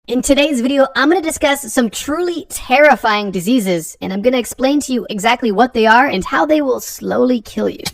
In today's video, I'm going to discuss some truly terrifying diseases, and I'm going to explain to you exactly what they are and how they will slowly kill you.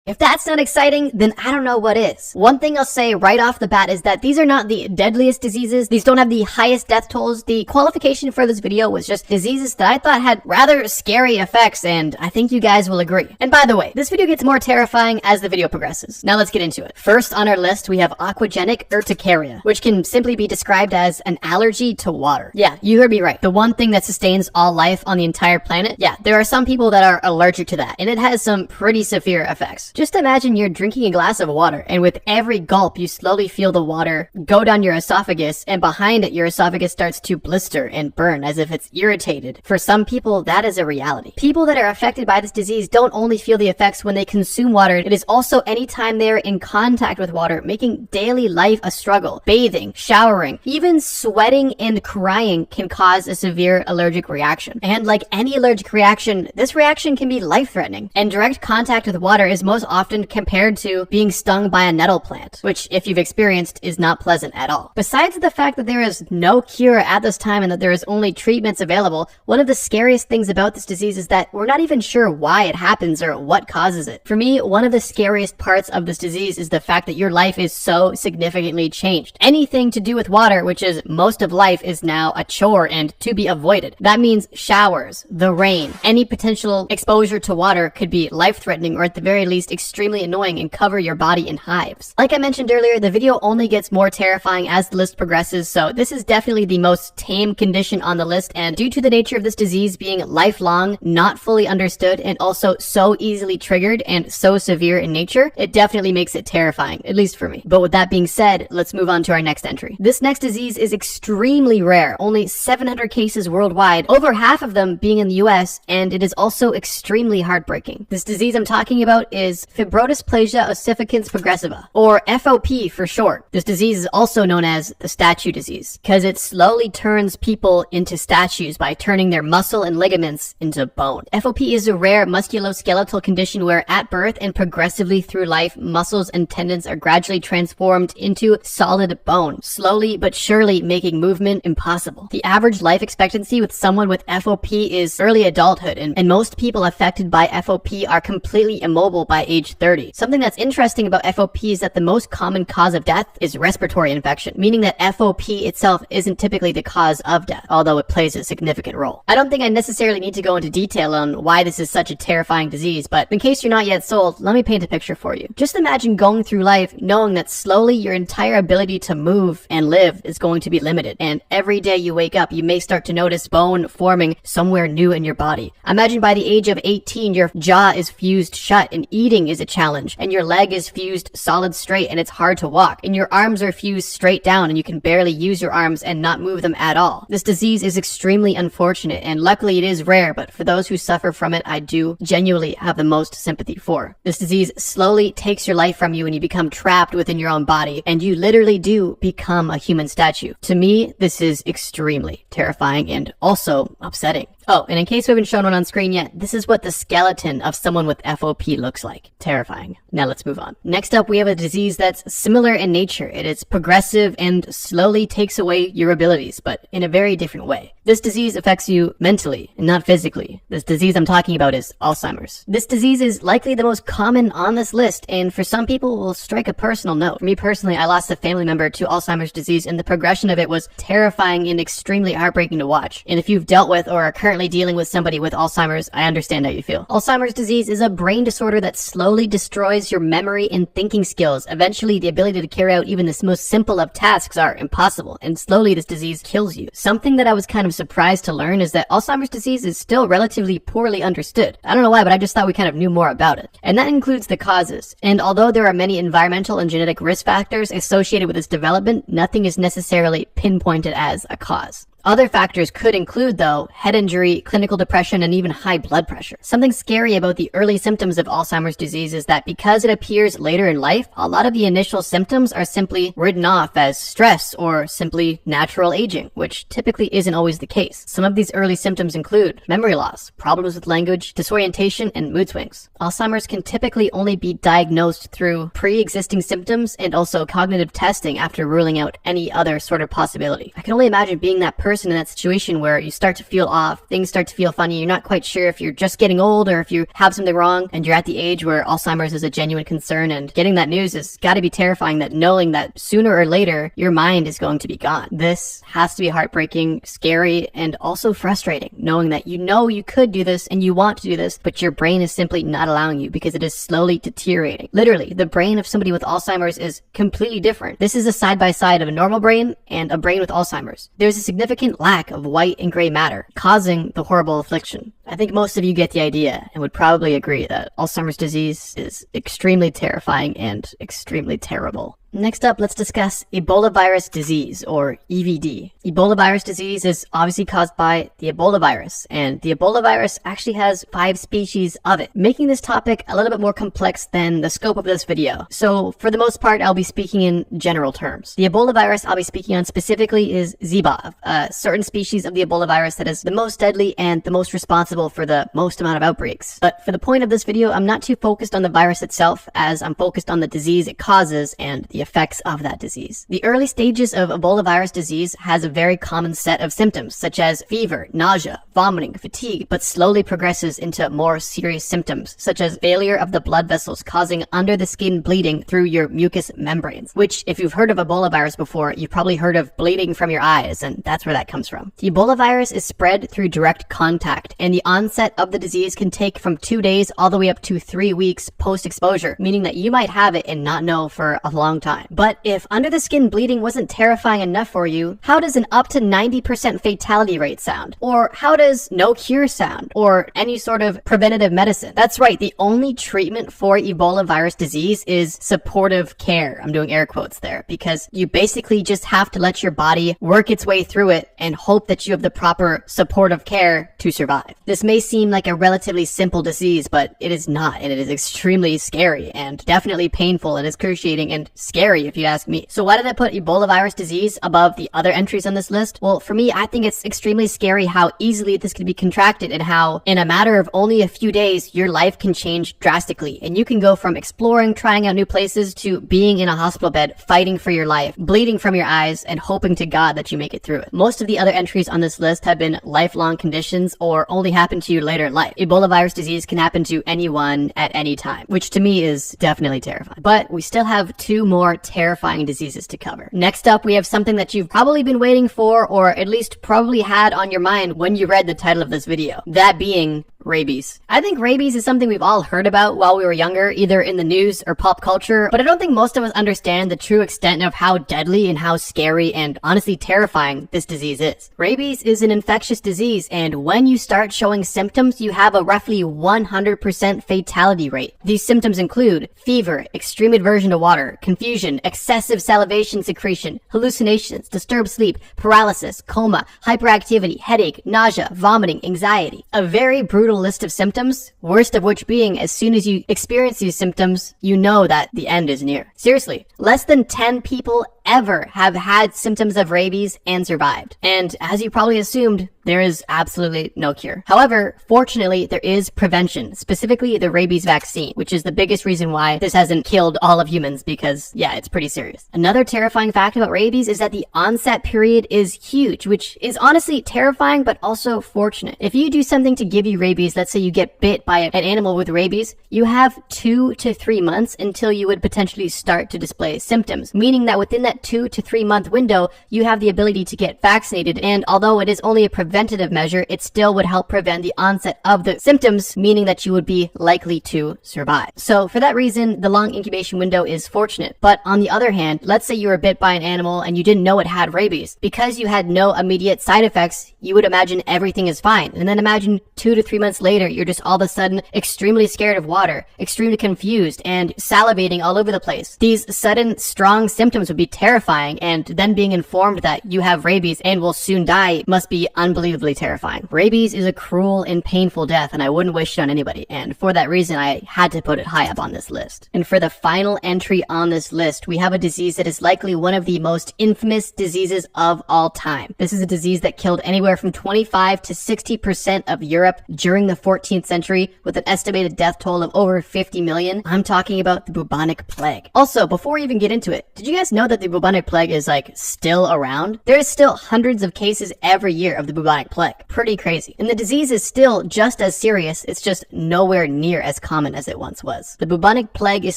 If that's not exciting, then I don't know what is. One thing I'll say right off the bat is that these are not the deadliest diseases. These don't have the highest death tolls. The qualification for this video was just diseases that I thought had rather scary effects, and I think you guys will agree. And by the way, this video gets more terrifying as the video progresses. Now let's get into it. First on our list, we have aquagenic urticaria, which can simply be described as an allergy to water. Yeah, you heard me right. The one thing that sustains all life on the entire planet. Yeah, there are some people that are allergic to that, and it has some pretty severe effects. Just imagine you're drinking a glass of water, and with every gulp, you slowly feel the water go down your esophagus, and behind it, your esophagus starts to blister and burn as if it's irritated. For some people, that is a reality. People that are affected by this disease don't only feel the effects when they consume water, it is also anytime they're in contact with water, making daily life a struggle. Bathing, showering, even sweating and crying can cause a severe allergic reaction. And like any allergic reaction, this reaction can be life-threatening. And direct contact with water is most often compared to being stung by a nettle plant, which if you've experienced is not pleasant at all. Besides the fact that there is no cure at this time and that there is only treatments available, one of the scariest things about this disease is that we're not even sure why it happens or what causes it. For me, one of the scariest parts of this disease is the fact that your life is so significantly changed. Anything to do with water, which is most of life, is now a chore and to be avoided. That means showers, the rain, any potential exposure to water could be life-threatening or at the very least extremely annoying and cover your body in hives. Like I mentioned earlier, the video only gets more terrifying as the list progresses, so this is definitely the most tame condition on the list, and due to the nature of this disease being lifelong, not fully understood, and also so easily triggered and so severe in nature, it definitely makes it terrifying, at least for me. But with that being said, let's move on to our next entry. This next disease is extremely rare, only 700 cases worldwide, over half of them being in the US, and it is also extremely heartbreaking. This disease I'm talking about is Fibrodysplasia ossificans progressiva, or FOP for short. This disease is also known as the statue disease, because it slowly turns people into statues by turning their muscle and ligaments into bone. FOP is a rare musculoskeletal condition where at birth and progressively through life, muscles and tendons are gradually transformed into solid bone, slowly but surely making movement impossible. The average life expectancy with someone with FOP is early adulthood, and most people affected by FOP are completely immobile by age 30. Something that's interesting about FOP is that the most common cause of death is respiratory infection, meaning that FOP itself isn't typically the cause of death, although it plays a significant role. I don't think I necessarily need to go into detail on why this is such a terrifying disease, but in case you're not yet sold, let me paint a picture for you. Just imagine going through life knowing that slowly your entire ability to move and live is going to be limited, and every day you wake up, you may start to notice bone forming somewhere new in your body. Imagine by the age of 18, your jaw is fused shut and eating is a challenge, and your leg is fused solid straight and it's hard to walk, and your arms are fused straight down and you can barely use your arms and not move them at all. This disease is extremely unfortunate, and luckily it is rare, but for those who suffer from it, I do genuinely have the most sympathy for. This disease slowly takes your life from you and you become trapped within your own body, and you literally do become a human statue. To me, this is extremely terrifying and also upsetting. Oh, and in case we haven't shown one on screen yet, this is what the skeleton of someone with FOP looks like. Terrifying. Now let's move on. Next up, we have a disease that's similar in nature. It is progressive and slowly takes away your abilities, but in a very different way. This disease affects you mentally and not physically. This disease I'm talking about is Alzheimer's. This disease is likely the most common on this list, and for some people will strike a personal note. For me personally, I lost a family member to Alzheimer's disease, and the progression of it was terrifying and extremely heartbreaking to watch. And if you've dealt with or are currently dealing with somebody with Alzheimer's, I understand how you feel. Alzheimer's disease is a brain disorder that slowly destroys your memory and thinking skills. Eventually, the ability to carry out even the most simple of tasks are impossible, and slowly this disease kills you. Something that I was kind of surprised to learn is that Alzheimer's disease is still relatively poorly understood. I don't know why, but I just thought we kind of knew more about it. And that includes the causes. And although there are many environmental and genetic risk factors associated with its development, nothing is necessarily pinpointed as a cause. Other factors could include, though, head injury, clinical depression, and even high blood pressure. Something scary about the early symptoms of Alzheimer's disease is that because it appears later in life, a lot of the initial symptoms are simply written off as stress or simply natural aging, which typically isn't always the case. Some of these early symptoms include memory loss, problems with language, disorientation, and mood swings. Alzheimer's can typically only be diagnosed through pre-existing symptoms and also cognitive testing after ruling out any other sort of possibility. I can only imagine being that person in that situation where you start to feel off, things start to feel funny, you're not quite sure if you're just getting old or if you have something wrong, and you're at the age where Alzheimer's is a genuine concern, and getting that news has got to be terrifying, that knowing that sooner or later your mind is going to be gone. This has to be heartbreaking, scary, and also frustrating, knowing that you know you could do this and you want to do this, but your brain is simply not allowing you because it is slowly deteriorating. Literally, the brain of somebody with Alzheimer's is completely different. This is a side-by-side of a normal brain and a brain with Alzheimer's. There's a significant lack of white and gray matter, causing the horrible affliction. I think most of you get the idea and would probably agree that Alzheimer's disease is extremely terrifying and extremely terrible. Next up, let's discuss ebolavirus disease, or EVD. Ebolavirus disease is obviously caused by the Ebola virus, and the Ebola virus actually has 5 species of it, making this topic a little bit more complex than the scope of this video. So for the most part, I'll be speaking in general terms. The Ebola virus I'll be speaking on specifically is ZEBO-V, a certain species of the Ebola virus that is the most deadly and the most responsible for the most amount of outbreaks. But for the point of this video, I'm not too focused on the virus itself, as I'm focused on the disease it causes and the effects of that disease. The early stages of Ebola virus disease has a very common set of symptoms, such as fever, nausea, vomiting, fatigue, but slowly progresses into more serious symptoms, such as failure of the blood vessels causing under the skin bleeding through your mucous membranes, which, if you've heard of Ebola virus before, you've probably heard of bleeding from your eyes, and that's where that comes from. The Ebola virus is spread through direct contact, and the onset of the disease can take from 2 days all the way up to 3 weeks post-exposure, meaning that you might have it and not know for a long time. But if under the skin bleeding wasn't terrifying enough for you, how does an up to 90% fatality rate sound? Or how does no cure sound? Or any sort of preventative medicine? That's right, the only treatment for Ebola virus disease is supportive care. I'm doing air quotes there, because you basically just have to let your body work its way through it and hope that you have the proper supportive care to survive. This may seem like a relatively simple disease, but it is not, and it is extremely scary and definitely painful and excruciating and scary, if you ask me. So why did I put Ebola virus disease above the other entries on this list? Well, for me, I think it's extremely scary how easily this can be contracted, and how in a matter of only a few days, your life can change drastically, and you can go from exploring, trying out new places, to being in a hospital bed, fighting for your life, bleeding from your eyes, and hoping to God that you make it through it. Most of the other entries on this list have been lifelong conditions or only happen to you later in life. Ebola virus disease can happen to anyone at any time, which to me is definitely terrifying. But we still have 2 more terrifying diseases to cover. Next up, we have something that you've probably been waiting for, or at least probably had on your mind when you read the title of this video. That being rabies. I think rabies is something we've all heard about while we were younger, either in the news or pop culture, but I don't think most of us understand the true extent of how deadly and how scary and honestly terrifying this disease is. Rabies is an infectious disease, and when you start showing symptoms, you have a roughly 100% fatality rate. These symptoms include fever, extreme aversion to water, confusion, excessive salivation secretion, hallucinations, disturbed sleep, paralysis, coma, hyperactivity, headache, nausea, vomiting, anxiety. A very brutal list of symptoms, worst of which being, as soon as you experience these symptoms, you know that the end is near. Seriously, less than 10 people ever have had symptoms of rabies and survived. And as you probably assumed, there is absolutely no cure. However, fortunately, there is prevention, specifically the rabies vaccine, which is the biggest reason why this hasn't killed all of humans, because yeah, it's pretty serious. Another terrifying fact about rabies is that the onset period is huge, which is honestly terrifying, but also fortunate. If you do something to give you rabies, let's say you get bit by an animal with rabies, you have 2 to 3 months until you would potentially start to display symptoms, meaning that within that 2 to 3 month window, you have the ability to get vaccinated, and although it is only a preventative measure, it still would help prevent the onset of the symptoms, meaning that you would be likely to survive. So for that reason, the long incubation window is fortunate. But on the other hand, let's say you were bit by an animal and you didn't know it had rabies. Because you had no immediate side effects, you would imagine everything is fine. And then imagine 2 to 3 months later, you're just all of a sudden extremely scared of water, extremely confused, and salivating all over the place. These sudden, strong symptoms would be terrifying terrifying, and then being informed that you have rabies and will soon die must be unbelievably terrifying. Rabies is a cruel and painful death, and I wouldn't wish it on anybody, and for that reason I had to put it high up on this list. And for the final entry on this list, we have a disease that is likely one of the most infamous diseases of all time. This is a disease that killed anywhere from 25 to 60% of Europe during the 14th century, with an estimated death toll of over 50 million. I'm talking about the bubonic plague. Also, before we even get into it, did you guys know that the bubonic plague is still around? There is still hundreds of cases every year of the bubonic plague. Pretty crazy. And the disease is still just as serious, it's just nowhere near as common as it once was. The bubonic plague is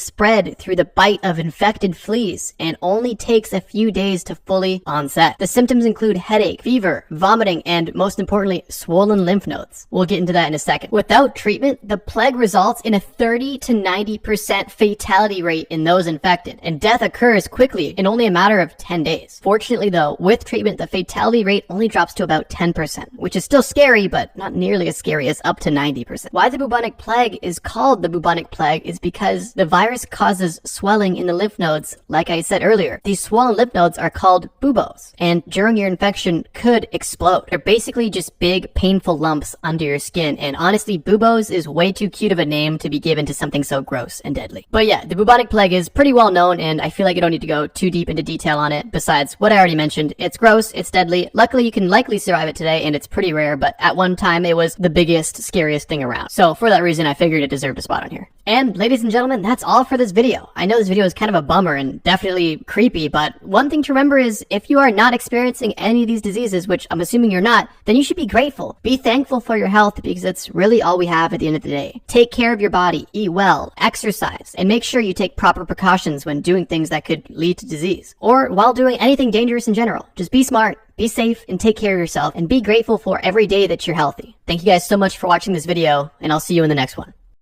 spread through the bite of infected fleas and only takes a few days to fully onset. The symptoms include headache, fever, vomiting, and most importantly, swollen lymph nodes. We'll get into that in a second. Without treatment, the plague results in a 30 to 90% fatality rate in those infected, and death occurs quickly in only a matter of 10 days. Fortunately though, with treatment, the fatality rate only drops to about 10%, which is still scary, but not nearly as scary as up to 90%. Why the bubonic plague is called the bubonic plague is because the virus causes swelling in the lymph nodes. Like I said earlier, these swollen lymph nodes are called buboes, and during your infection could explode. They're basically just big, painful lumps under your skin, and honestly, buboes is way too cute of a name to be given to something so gross and deadly. But yeah, the bubonic plague is pretty well known, and I feel like I don't need to go too deep into detail on it. Besides what I already mentioned, it's gross, it's deadly. Luckily, you can likely survive it today, and it's pretty rare, but at one time, it was the biggest, scariest thing around. So for that reason, I figured it deserved a spot on here. And ladies and gentlemen, that's all for this video. I know this video is kind of a bummer and definitely creepy, but one thing to remember is if you are not experiencing any of these diseases, which I'm assuming you're not, then you should be grateful. Be thankful for your health because it's really all we have at the end of the day. Take care of your body, eat well, exercise, and make sure you take proper precautions when doing things that could lead to disease, or while doing anything dangerous in general. Just be smart, be safe, and take care of yourself, and be grateful for every day that you're healthy. Thank you guys so much for watching this video, and I'll see you in the next one.